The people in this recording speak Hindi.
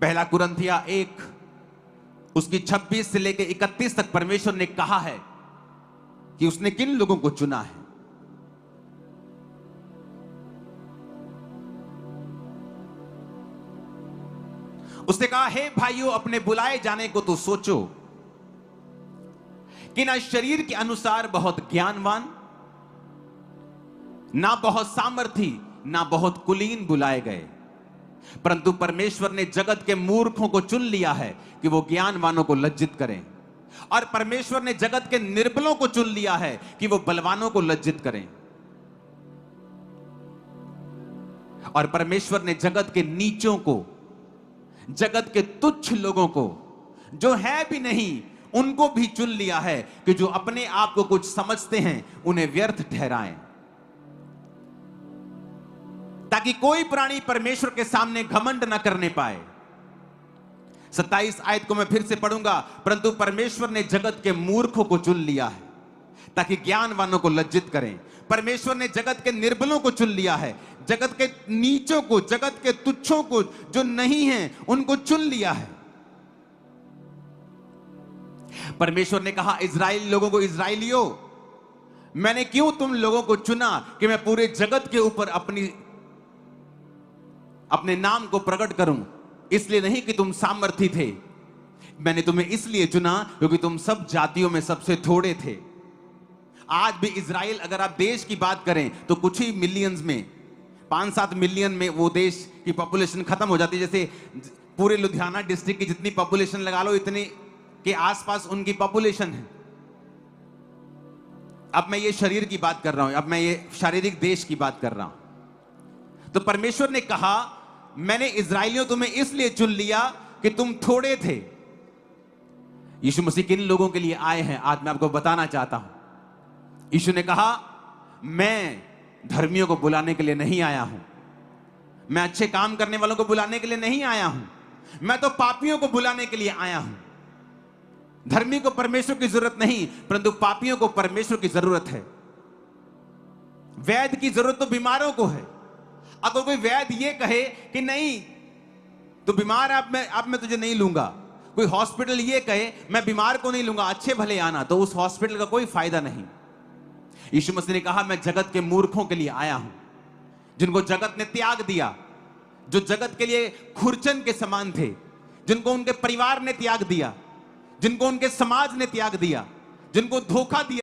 पहला कुरिन्थिया 1 उसकी 26 से लेकर 31 तक परमेश्वर ने कहा है कि उसने किन लोगों को चुना है। उसने कहा, हे भाइयों, अपने बुलाए जाने को तो सोचो कि ना शरीर के अनुसार बहुत ज्ञानवान, ना बहुत सामर्थी, ना बहुत कुलीन बुलाए गए, परंतु परमेश्वर ने जगत के मूर्खों को चुन लिया है कि वो ज्ञानवानों को लज्जित करें, और परमेश्वर ने जगत के निर्बलों को चुन लिया है कि वो बलवानों को लज्जित करें, और परमेश्वर ने जगत के नीचों को, जगत के तुच्छ लोगों को, जो है भी नहीं, उनको भी चुन लिया है कि जो अपने आप को कुछ समझते हैं उन्हें व्यर्थ ठहराएं, ताकि कोई प्राणी परमेश्वर के सामने घमंड न करने पाए। 27 आयत को मैं फिर से पढ़ूंगा। परंतु परमेश्वर ने जगत के मूर्खों को चुन लिया है ताकि ज्ञानवानों को लज्जित करें। परमेश्वर ने जगत के निर्बलों को चुन लिया है, जगत के नीचों को, जगत के तुच्छों को, जो नहीं हैं, उनको चुन लिया है। परमेश्वर ने कहा इजराइल लोगों को, इजराइलियों, मैंने क्यों तुम लोगों को चुना कि मैं पूरे जगत के ऊपर अपने नाम को प्रकट करूं। इसलिए नहीं कि तुम सामर्थी थे, मैंने तुम्हें इसलिए चुना क्योंकि तुम सब जातियों में सबसे थोड़े थे। आज भी इजराइल, अगर आप देश की बात करें तो कुछ ही मिलियंस में, 5-7 मिलियन में वो देश की पॉपुलेशन खत्म हो जाती है। जैसे पूरे लुधियाना डिस्ट्रिक्ट की जितनी पॉपुलेशन लगा लो, इतने के आसपास उनकी पॉपुलेशन है। अब मैं ये शरीर की बात कर रहा हूं, अब मैं ये शारीरिक देश की बात कर रहा हूं। तो परमेश्वर ने कहा, मैंने इजराइलियों तुम्हें इसलिए चुन लिया कि तुम थोड़े थे। यीशु मसीह किन लोगों के लिए आए हैं आज मैं आपको बताना चाहता हूं। यीशु ने कहा, मैं धर्मियों को बुलाने के लिए नहीं आया हूं, मैं अच्छे काम करने वालों को बुलाने के लिए नहीं आया हूं, मैं तो पापियों को बुलाने के लिए आया हूं। धर्मी को परमेश्वर की जरूरत नहीं, परंतु पापियों को परमेश्वर की जरूरत है। वैद्य की जरूरत तो बीमारों को है। अगर कोई वैद्य ये कहे कि नहीं तू बीमार है, अब मैं तुझे नहीं लूंगा, कोई हॉस्पिटल ये कहे मैं बीमार को नहीं लूंगा, अच्छे भले आना, तो उस हॉस्पिटल का कोई फायदा नहीं। यीशु मसीह ने कहा, मैं जगत के मूर्खों के लिए आया हूं, जिनको जगत ने त्याग दिया, जो जगत के लिए खुरचन के समान थे, जिनको उनके परिवार ने त्याग दिया, जिनको उनके समाज ने त्याग दिया, जिनको धोखा दिया।